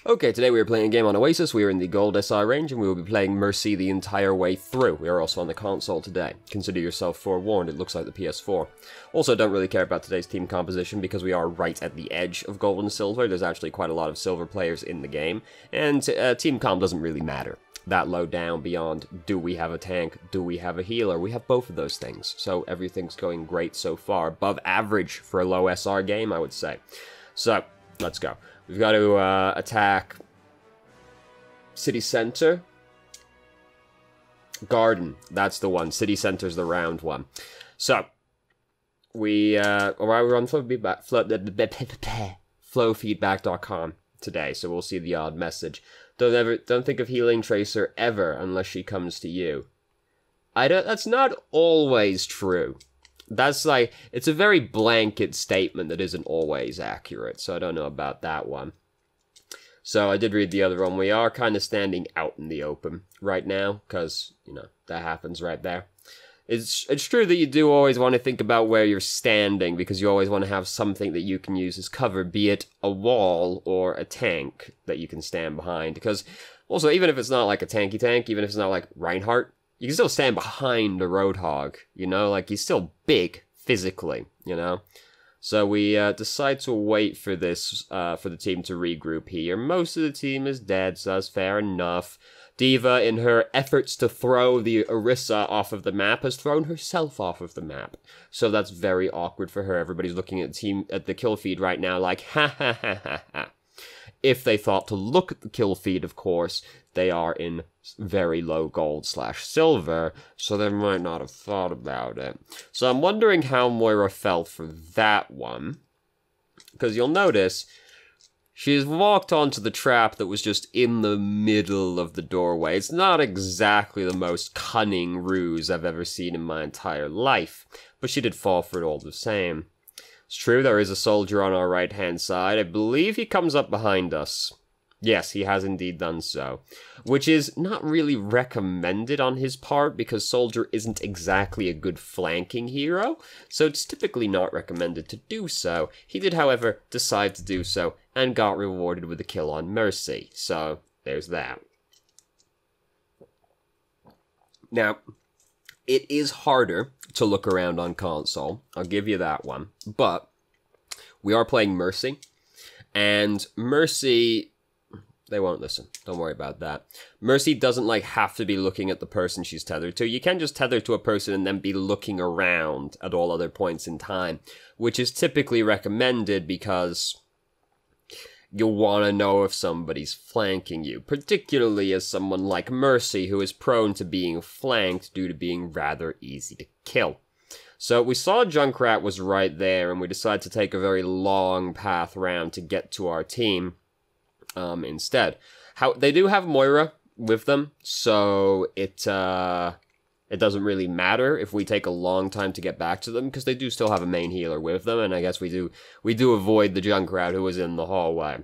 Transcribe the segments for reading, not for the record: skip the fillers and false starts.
Okay, today we are playing a game on Oasis. We are in the Gold SR range, and we will be playing Mercy the entire way through. We are also on the console today. Consider yourself forewarned, it looks like the PS4. Also, don't really care about today's team composition, because we are right at the edge of Gold and Silver. There's actually quite a lot of Silver players in the game, and team comp doesn't really matter that low down beyond, do we have a tank, do we have a healer? We have both of those things, so everything's going great so far. Above average for a low SR game, I would say. So, let's go. We've got to attack City Center. Garden, that's the one. City Center's the round one. So, we're on flowfeedback.com today, so we'll see the odd message. Don't think of healing Tracer ever unless she comes to you. That's not always true. That's like, it's a very blanket statement that isn't always accurate, so I don't know about that one. So I did read the other one. We are kind of standing out in the open right now, because, you know, that happens right there. It's true that you do always want to think about where you're standing, because you always want to have something that you can use as cover, be it a wall or a tank that you can stand behind. Because, also, even if it's not like a tanky tank, even if it's not like Reinhardt, you can still stand behind a Roadhog, you know? Like, he's still big, physically, you know? So we decide to wait for this, for the team to regroup here. Most of the team is dead, so that's fair enough. D.Va, in her efforts to throw the Orisa off of the map, has thrown herself off of the map. So that's very awkward for her. Everybody's looking at the kill feed right now like, ha ha ha ha ha. If they thought to look at the kill feed, of course, they are in very low gold/silver, so they might not have thought about it. So I'm wondering how Moira felt for that one, because you'll notice she's walked onto the trap that was just in the middle of the doorway. It's not exactly the most cunning ruse I've ever seen in my entire life, but she did fall for it all the same. It's true, there is a soldier on our right-hand side. I believe he comes up behind us. Yes, he has indeed done so. Which is not really recommended on his part, because Soldier isn't exactly a good flanking hero, so it's typically not recommended to do so. He did, however, decide to do so, and got rewarded with a kill on Mercy. So, there's that. Now, it is harder to look around on console, I'll give you that one, but we are playing Mercy, and Mercy, they won't listen, don't worry about that. Mercy doesn't like have to be looking at the person she's tethered to. You can just tether to a person and then be looking around at all other points in time, which is typically recommended because you'll want to know if somebody's flanking you, particularly as someone like Mercy, who is prone to being flanked due to being rather easy to kill. So we saw Junkrat was right there, and we decided to take a very long path round to get to our team instead. They do have Moira with them, so it doesn't really matter if we take a long time to get back to them, because they do still have a main healer with them, and I guess we do avoid the Junkrat who was in the hallway.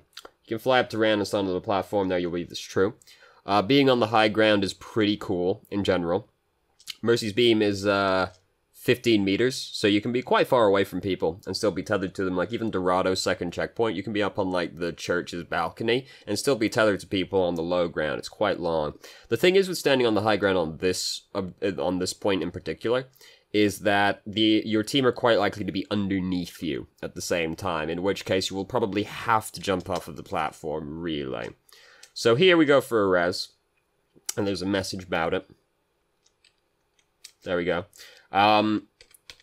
You can fly up to Randus onto the platform there, you'll believe this is true. Being on the high ground is pretty cool, in general. Mercy's beam is 15 meters, so you can be quite far away from people and still be tethered to them. Like, even Dorado's second checkpoint, you can be up on, like, the church's balcony and still be tethered to people on the low ground. It's quite long. The thing is with standing on the high ground on this point in particular, is that your team are quite likely to be underneath you at the same time, in which case you will probably have to jump off of the platform, really. So here we go for a res, and there's a message about it. There we go.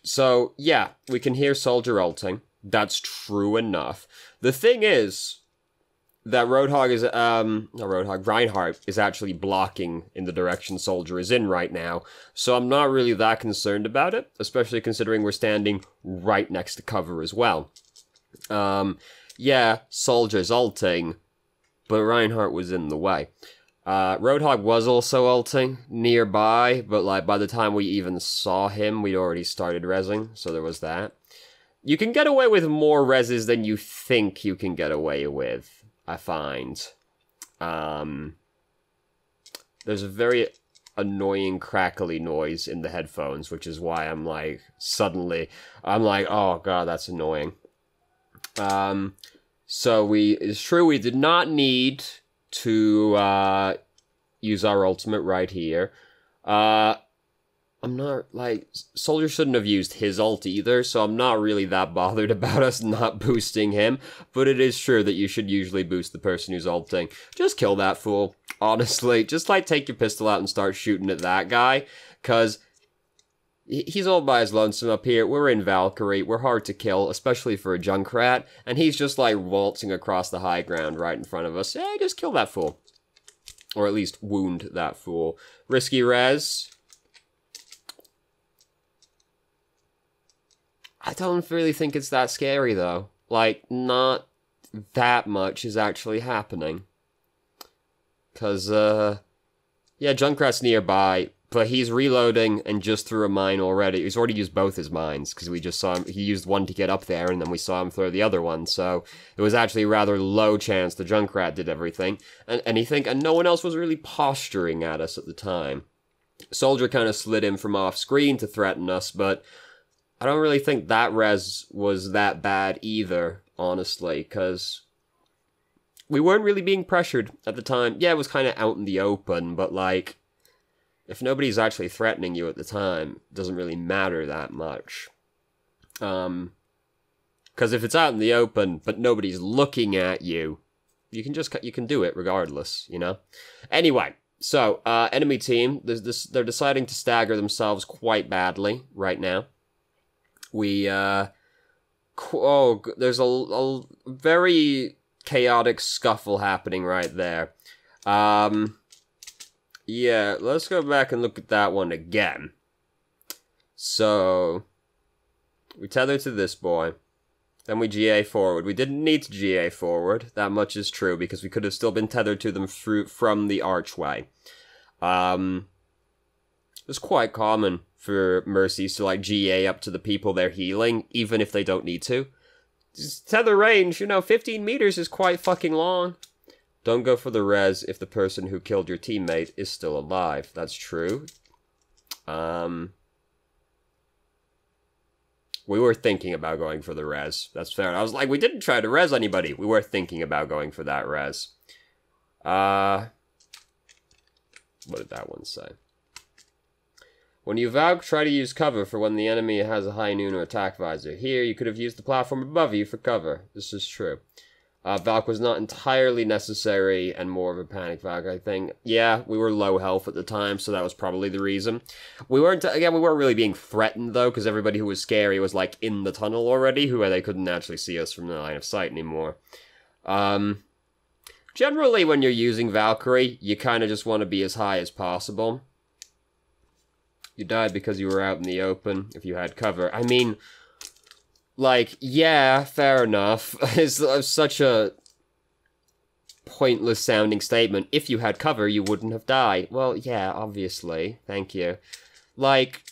So, yeah, we can hear Soldier ulting. That's true enough. The thing is that Reinhardt is actually blocking in the direction Soldier is in right now, so I'm not really that concerned about it, especially considering we're standing right next to cover as well. Yeah, Soldier's ulting, but Reinhardt was in the way. Roadhog was also ulting nearby, but like by the time we even saw him, we'd already started rezzing, so there was that. You can get away with more rezzes than you think you can get away with, I find. There's a very annoying crackly noise in the headphones, which is why I'm like, suddenly, I'm like, oh god, that's annoying. So it's true we did not need to use our ultimate right here. I'm not, like, Soldier shouldn't have used his ult either, so I'm not really that bothered about us not boosting him, but it is true that you should usually boost the person who's ulting. Just kill that fool, honestly. Just, like, take your pistol out and start shooting at that guy, because he's all by his lonesome up here. We're in Valkyrie, we're hard to kill, especially for a Junkrat, and he's just, like, waltzing across the high ground right in front of us. Yeah, just kill that fool. Or at least wound that fool. Risky res. I don't really think it's that scary, though. Like, not that much is actually happening. Because, yeah, Junkrat's nearby, but he's reloading and just threw a mine already. He's already used both his mines, because we just saw him, he used one to get up there, and then we saw him throw the other one, so it was actually a rather low chance the Junkrat did everything, and no one else was really posturing at us at the time. Soldier kind of slid in from off-screen to threaten us, but I don't really think that res was that bad either, honestly, because we weren't really being pressured at the time. Yeah, it was kind of out in the open, but, like, if nobody's actually threatening you at the time, it doesn't really matter that much. Because if it's out in the open, but nobody's looking at you, you can do it regardless, you know? Anyway, so, enemy team, they're deciding to stagger themselves quite badly right now. There's a very chaotic scuffle happening right there. Yeah, let's go back and look at that one again. So, we tether to this boy. Then we GA forward. We didn't need to GA forward. That much is true, because we could have still been tethered to them from the archway. It's quite common for Mercies to, like, GA up to the people they're healing, even if they don't need to. Just tether range, 15 meters is quite fucking long. Don't go for the res if the person who killed your teammate is still alive. That's true. We were thinking about going for the res. That's fair. I was like, we didn't try to res anybody. We were thinking about going for that res. What did that one say? When you Valk, try to use cover for when the enemy has a high noon or attack visor. Here, you could have used the platform above you for cover. This is true. Valk was not entirely necessary and more of a panic Valk, I think. Yeah, we were low health at the time, so that was probably the reason. We weren't really being threatened, though, because everybody who was scary was, like, in the tunnel already, where they couldn't actually see us from the line of sight anymore. Generally, when you're using Valkyrie, you kind of just want to be as high as possible. You died because you were out in the open, if you had cover. I mean, like, yeah, fair enough. It's such a pointless sounding statement. If you had cover, you wouldn't have died. Well, yeah, obviously. Thank you. Like,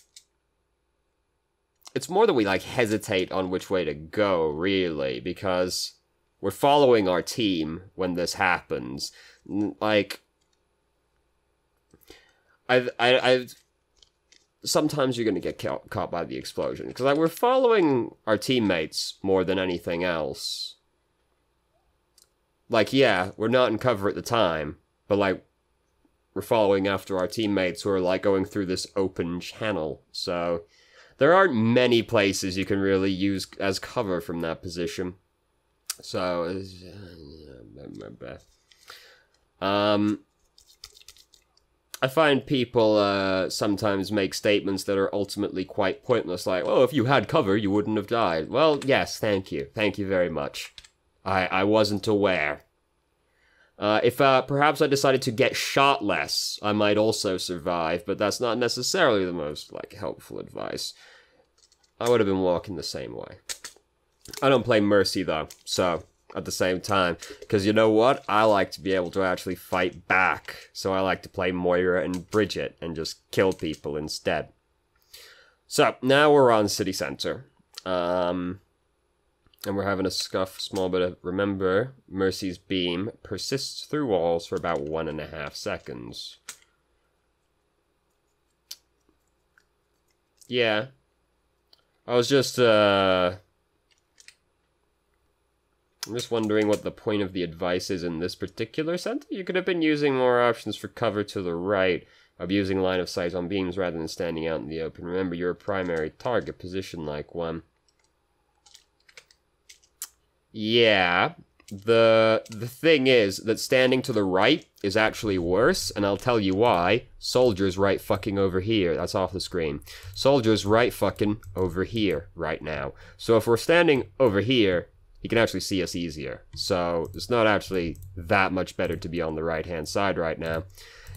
it's more that we, like, hesitate on which way to go, really, because we're following our team when this happens. Like, sometimes you're going to get caught by the explosion. Because, like, we're following our teammates more than anything else. Like, yeah, we're not in cover at the time, but, like, we're following after our teammates who are, like, going through this open channel. So, there aren't many places you can really use as cover from that position. So, I find people sometimes make statements that are ultimately quite pointless, like, oh, if you had cover, you wouldn't have died. Well, yes, thank you. Thank you very much. I wasn't aware. If perhaps I decided to get shot less, I might also survive, but that's not necessarily the most, like, helpful advice. I would have been walking the same way. I don't play Mercy, though, so at the same time, because you know what? I like to be able to actually fight back, so I like to play Moira and Bridget and just kill people instead. So, now we're on City Center. And we're having a small bit of, remember, Mercy's beam persists through walls for about 1.5 seconds. Yeah. I was just, I'm just wondering what the point of the advice is in this particular sentence. You could have been using more options for cover to the right, of using line of sight on beams rather than standing out in the open. Remember, you're a primary target, position like one. Yeah, the thing is that standing to the right is actually worse, and I'll tell you why. Soldier's right fucking over here. That's off the screen. Soldier's right fucking over here right now. So if we're standing over here, he can actually see us easier. So it's not actually that much better to be on the right-hand side right now.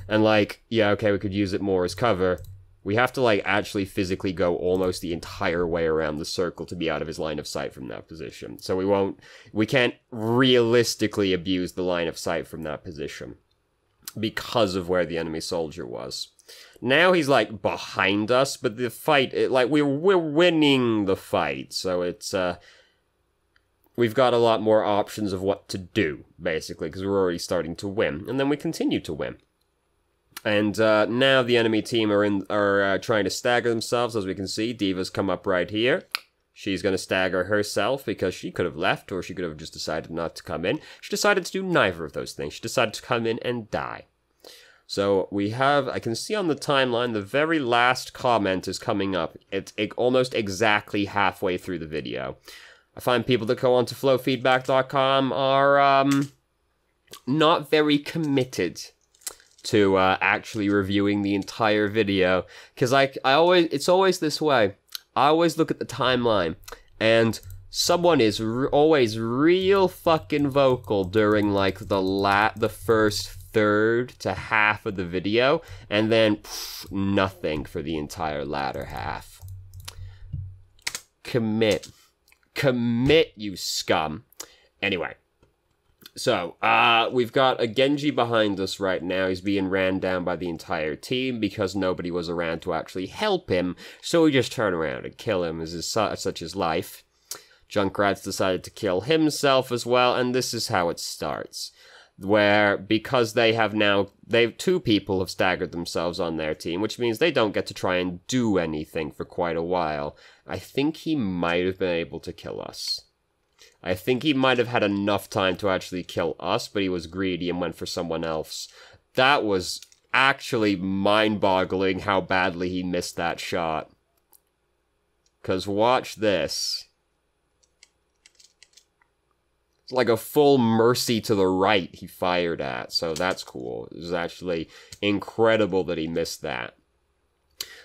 And like, yeah, okay, we could use it more as cover. We have to like actually physically go almost the entire way around the circle to be out of his line of sight from that position. So we can't realistically abuse the line of sight from that position because of where the enemy soldier was. Now he's like behind us, but the fight, we're winning the fight. So it's, we've got a lot more options of what to do, basically, because we're already starting to win. And then we continue to win. And now the enemy team are trying to stagger themselves, as we can see. Diva's come up right here. She's going to stagger herself because she could have left, or she could have just decided not to come in. She decided to do neither of those things. She decided to come in and die. So we have, I can see on the timeline, the very last comment is coming up. It's almost exactly halfway through the video. I find people that go onto flowfeedback.com are not very committed to actually reviewing the entire video, because it's always this way. I always look at the timeline, and someone is always real fucking vocal during like the first third to half of the video, and then nothing for the entire latter half. Commit, you scum. Anyway. So, we've got a Genji behind us right now. He's being ran down by the entire team because nobody was around to actually help him, so we just turn around and kill him, as is such is life. Junkrat's decided to kill himself as well, and this is how it starts. Where, because two people have staggered themselves on their team, which means they don't get to try and do anything for quite a while. I think he might have been able to kill us. I think he might have had enough time to actually kill us, but he was greedy and went for someone else. That was actually mind-boggling how badly he missed that shot. 'Cause watch this. It's like a full mercy to the right he fired at, so that's cool. It was actually incredible that he missed that.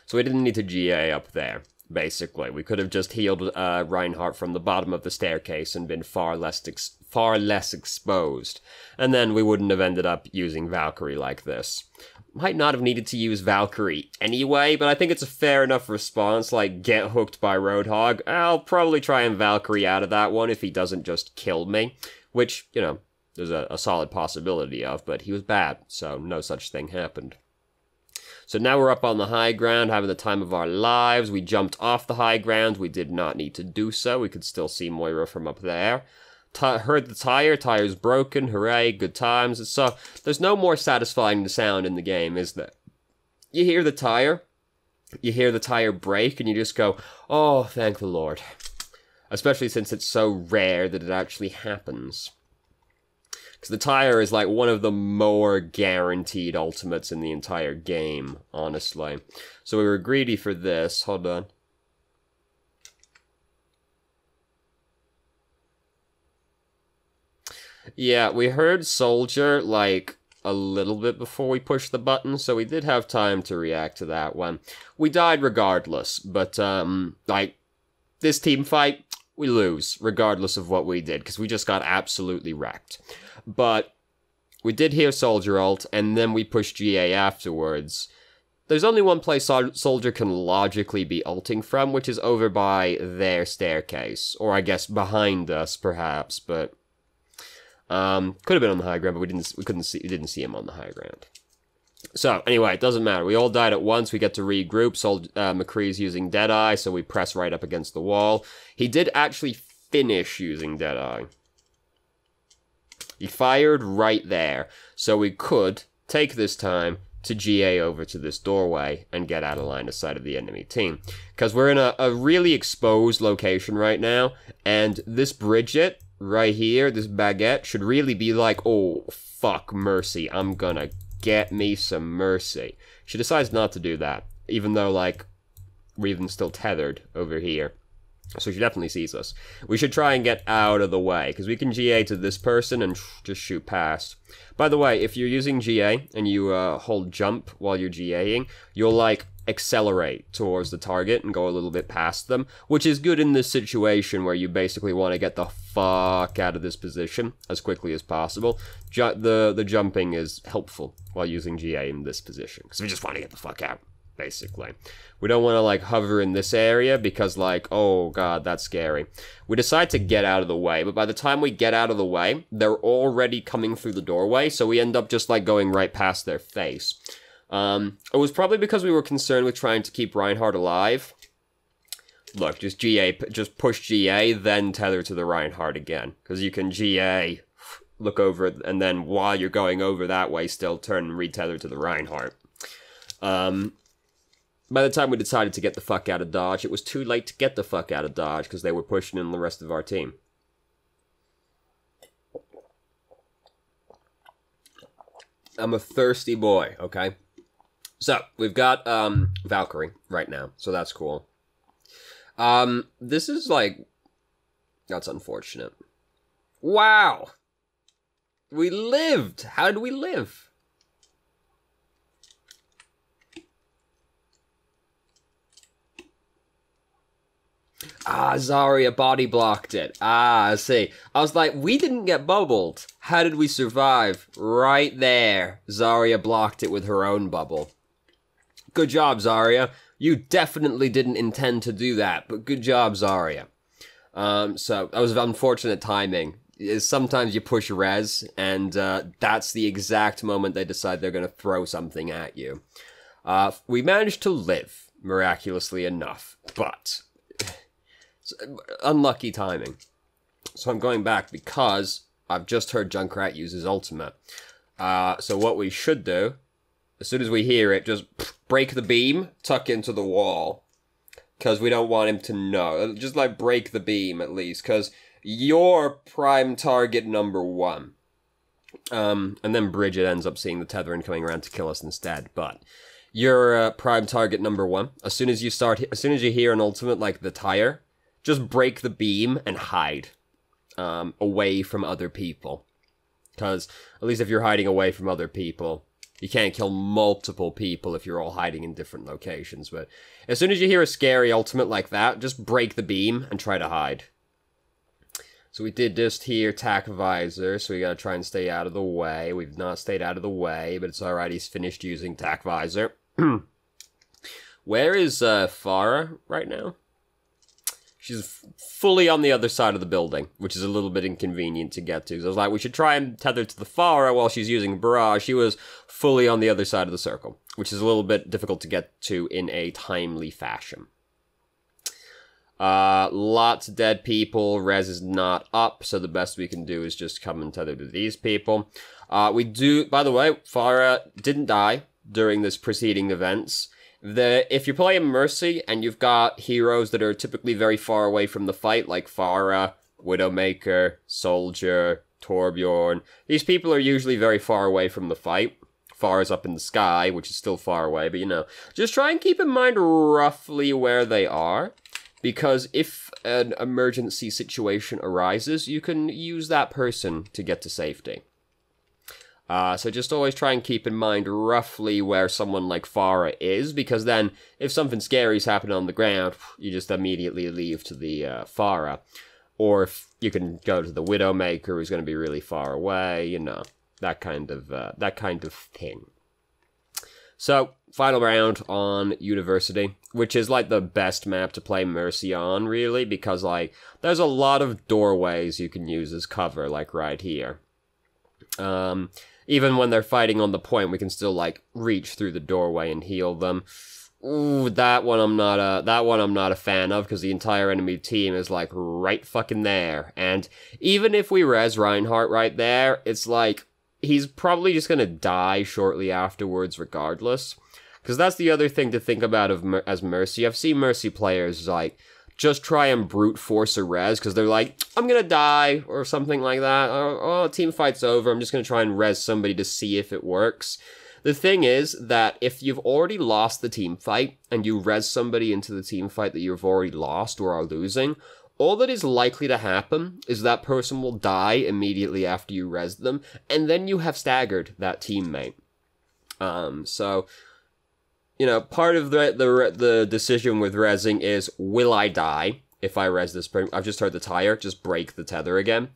So we didn't need to GA up there. Basically, we could have just healed Reinhardt from the bottom of the staircase and been far less exposed. And then we wouldn't have ended up using Valkyrie like this. Might not have needed to use Valkyrie anyway, but I think it's a fair enough response, like, get hooked by Roadhog. I'll probably try and Valkyrie out of that one if he doesn't just kill me. Which, you know, there's a solid possibility of, but he was bad, so no such thing happened. So now we're up on the high ground, having the time of our lives. We jumped off the high ground. We did not need to do so. We could still see Moira from up there. Heard the tire. Tire's broken. Hooray, good times. So there's no more satisfying sound in the game, is there? You hear the tire. You hear the tire break, and you just go, oh, thank the Lord. Especially since it's so rare that it actually happens. Because the tire is like one of the more guaranteed ultimates in the entire game, honestly. So we were greedy for this. Hold on. Yeah, we heard Soldier, like, a little bit before we pushed the button, so we did have time to react to that one. We died regardless, but, like, this team fight, we lose, regardless of what we did, because we just got absolutely wrecked. But we did hear Soldier ult, and then we pushed GA afterwards. There's only one place Soldier can logically be ulting from, which is over by their staircase. Or I guess behind us, perhaps, but could have been on the high ground, but we didn't see him on the high ground. So, anyway, it doesn't matter. We all died at once. We get to regroup. McCree's using Deadeye, so we press right up against the wall. He did actually finish using Deadeye. He fired right there, so we could take this time to GA over to this doorway and get out of line of sight of the enemy team. Because we're in a really exposed location right now, and this Bridget right here, this baguette, should really be like, oh, fuck, mercy, I'm gonna get me some mercy. She decides not to do that, even though, like, we're even still tethered over here. So she definitely sees us. We should try and get out of the way, because we can GA to this person and just shoot past. By the way, if you're using GA and you hold jump while you're GAing, you'll, like, accelerate towards the target and go a little bit past them, which is good in this situation where you basically want to get the fuck out of this position as quickly as possible. The jumping is helpful while using GA in this position, because we just want to get the fuck out, basically. We don't want to, like, hover in this area because, like, oh god, that's scary. We decide to get out of the way, but by the time we get out of the way, they're already coming through the doorway, so we end up just, like, going right past their face. It was probably because we were concerned with trying to keep Reinhardt alive. Look, just GA, just push GA, then tether to the Reinhardt again. Because you can GA, look over, and then while you're going over that way, still turn and retether to the Reinhardt. By the time we decided to get the fuck out of Dodge, it was too late to get the fuck out of Dodge, because they were pushing in the rest of our team. I'm a thirsty boy, okay? So, we've got, Valkyrie right now, so that's cool. This is, like, that's unfortunate. Wow! We lived! How did we live? Ah, Zarya body blocked it. Ah, I see. I was like, we didn't get bubbled. How did we survive? Right there. Zarya blocked it with her own bubble. Good job, Zarya. You definitely didn't intend to do that, but good job, Zarya. So, that was unfortunate timing. Sometimes you push res, and that's the exact moment they decide they're going to throw something at you. We managed to live, miraculously enough, but unlucky timing. So I'm going back because I've just heard Junkrat use his ultimate. So what we should do, as soon as we hear it, just break the beam, tuck into the wall. Because we don't want him to know. Just, like, break the beam, at least. Because you're prime target number 1. And then Bridget ends up seeing the tether and coming around to kill us instead. But you're prime target number 1. As soon as you hear an ultimate like the tire, just break the beam and hide. Away from other people. Because, at least if you're hiding away from other people, you can't kill multiple people if you're all hiding in different locations. But as soon as you hear a scary ultimate like that, just break the beam and try to hide. So we did just hear Tac Visor, so we gotta try and stay out of the way. We've not stayed out of the way, but it's alright, he's finished using Tac Visor. Where is Farah right now? She's fully on the other side of the building, which is a little bit inconvenient to get to. So I was like, we should try and tether to the Farah while she's using Barrage. She was fully on the other side of the circle, which is a little bit difficult to get to in a timely fashion. Lots of dead people. Res is not up, so the best we can do is just come and tether to these people. By the way, Farah didn't die during this preceding events. If you're playing Mercy and you've got heroes that are typically very far away from the fight, like Farah, Widowmaker, Soldier, Torbjorn, these people are usually very far away from the fight. Farah's up in the sky, which is still far away, but you know, just try and keep in mind roughly where they are, because if an emergency situation arises, you can use that person to get to safety. So just always try and keep in mind roughly where someone like Farah is, because then if something scary is happening on the ground, you just immediately leave to the Farah. Or if you can go to the Widowmaker, who's going to be really far away, you know, that kind of thing. So, final round on University, which is like the best map to play Mercy on, really, because like there's a lot of doorways you can use as cover, like right here. Even when they're fighting on the point, we can still, like, reach through the doorway and heal them. Ooh, that one I'm not a fan of, because the entire enemy team is, like, right fucking there. And even if we res Reinhardt right there, it's like, he's probably just gonna die shortly afterwards regardless. Because that's the other thing to think about as Mercy. I've seen Mercy players, like, just try and brute force a res, because they're like, I'm gonna die, or something like that. Oh, team fight's over, I'm just gonna try and res somebody to see if it works. The thing is that if you've already lost the team fight, and you res somebody into the team fight that you've already lost or are losing, all that is likely to happen is that person will die immediately after you res them, and then you have staggered that teammate. So, you know, part of the decision with resing is, will I die if I res this person? I've just heard the tire, just break the tether again.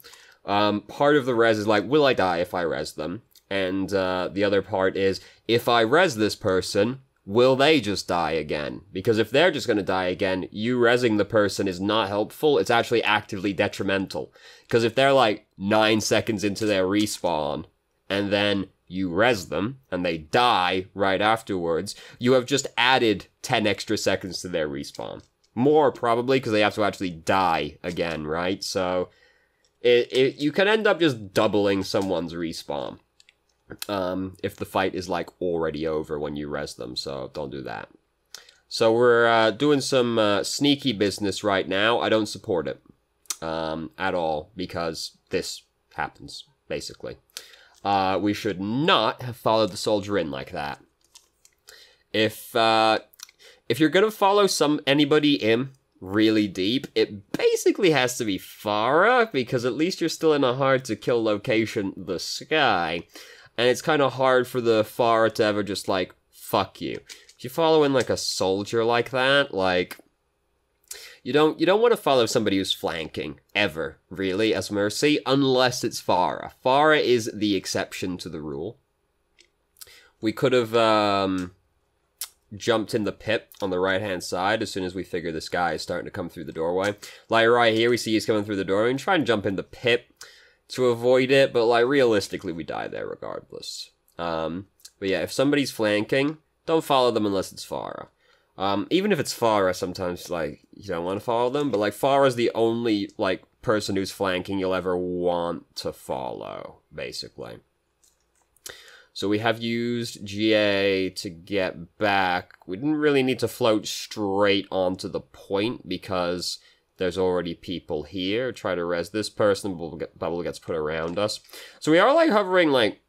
Part of the res is like, will I die if I res them? And the other part is, if I res this person, will they just die again? Because if they're just going to die again, you resing the person is not helpful. It's actually actively detrimental. Because if they're like 9 seconds into their respawn, and then you res them, and they die right afterwards, you have just added 10 extra seconds to their respawn. More, probably, because they have to actually die again, right? So, you can end up just doubling someone's respawn. If the fight is, like, already over when you res them, so don't do that. So we're doing some sneaky business right now. I don't support it at all, because this happens, basically. We should not have followed the soldier in like that. If you're gonna follow anybody in really deep, it basically has to be Farah, because at least you're still in a hard-to-kill location, the sky. And it's kind of hard for the Farah to ever just, like, fuck you. If you follow in, like, a soldier like that, like, you don't want to follow somebody who's flanking, ever, really, as Mercy, unless it's Farah. Farah is the exception to the rule. We could have, jumped in the pit on the right-hand side as soon as we figure this guy is starting to come through the doorway. Like, right here, we see he's coming through the doorway, and try and jump in the pit to avoid it, but, like, realistically, we die there regardless. But yeah, if somebody's flanking, don't follow them unless it's Farah. Even if it's Farah, sometimes, like, you don't want to follow them, but, like, Farah's the only, like, person who's flanking you'll ever want to follow, basically. So we have used GA to get back. We didn't really need to float straight onto the point, because there's already people here. Try to res this person, bubble gets put around us. So we are, like, hovering, like,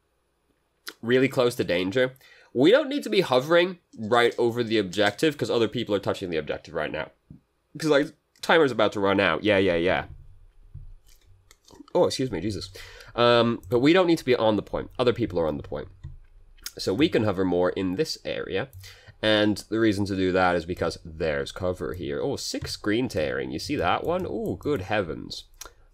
really close to danger. We don't need to be hovering right over the objective, because other people are touching the objective right now. Because, like, timer's about to run out. Yeah. Oh, excuse me, Jesus. But we don't need to be on the point. Other people are on the point. So we can hover more in this area. And the reason to do that is because there's cover here. Oh, 6 green tearing. You see that one? Oh, good heavens.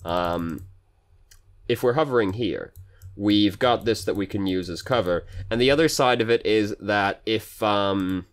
If we're hovering here, we've got this that we can use as cover. And the other side of it is that if you're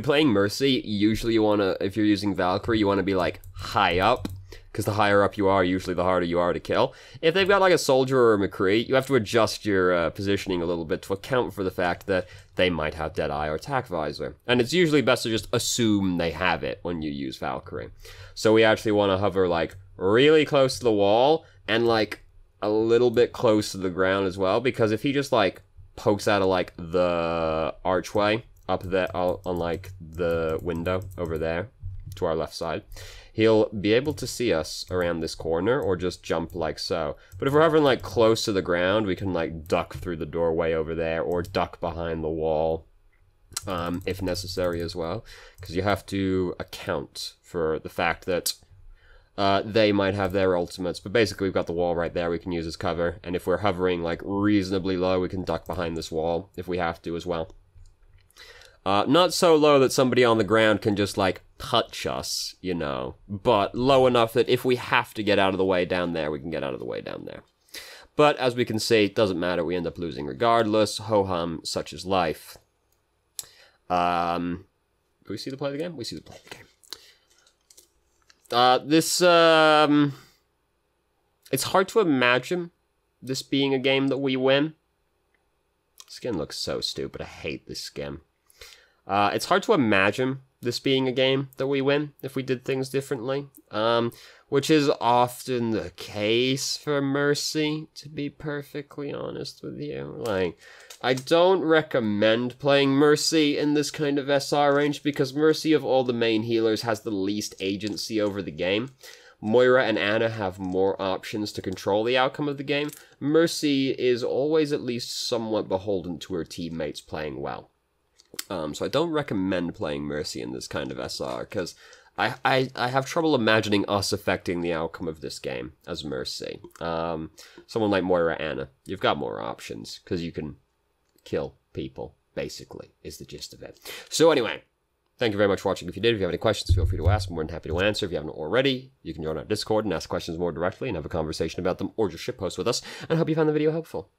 playing Mercy, usually you want to, if you're using Valkyrie, you want to be, like, high up. Because the higher up you are, usually the harder you are to kill. If they've got, like, a soldier or a McCree, you have to adjust your positioning a little bit to account for the fact that they might have Deadeye or Attack Visor. And it's usually best to just assume they have it when you use Valkyrie. So we actually want to hover, like, really close to the wall, and, like, a little bit close to the ground as well, because if he just, like, pokes out of, like, the archway up there on, like, the window over there to our left side, he'll be able to see us around this corner, or just jump like so. But if we're hovering, like, close to the ground, we can, like, duck through the doorway over there, or duck behind the wall, if necessary as well. Because you have to account for the fact that they might have their ultimates. But basically, we've got the wall right there we can use as cover. And if we're hovering, like, reasonably low, we can duck behind this wall if we have to as well. Not so low that somebody on the ground can just, like, touch us, you know, but low enough that if we have to get out of the way down there, we can get out of the way down there. But, as we can see, it doesn't matter, we end up losing regardless. Ho-hum, such is life. Do we see the play of the game? We see the play of the game. It's hard to imagine this being a game that we win. Skin looks so stupid, I hate this skin. It's hard to imagine this being a game that we win if we did things differently, which is often the case for Mercy, to be perfectly honest with you. Like, I don't recommend playing Mercy in this kind of SR range because Mercy, of all the main healers, has the least agency over the game. Moira and Ana have more options to control the outcome of the game. Mercy is always at least somewhat beholden to her teammates playing well. So I don't recommend playing Mercy in this kind of SR, because I have trouble imagining us affecting the outcome of this game as Mercy. Someone like Moira Ana, you've got more options, because you can kill people, basically, is the gist of it. So anyway, thank you very much for watching. If you did, if you have any questions, feel free to ask. I'm more than happy to answer. If you haven't already, you can join our Discord and ask questions more directly and have a conversation about them, or just shitpost with us. And I hope you found the video helpful.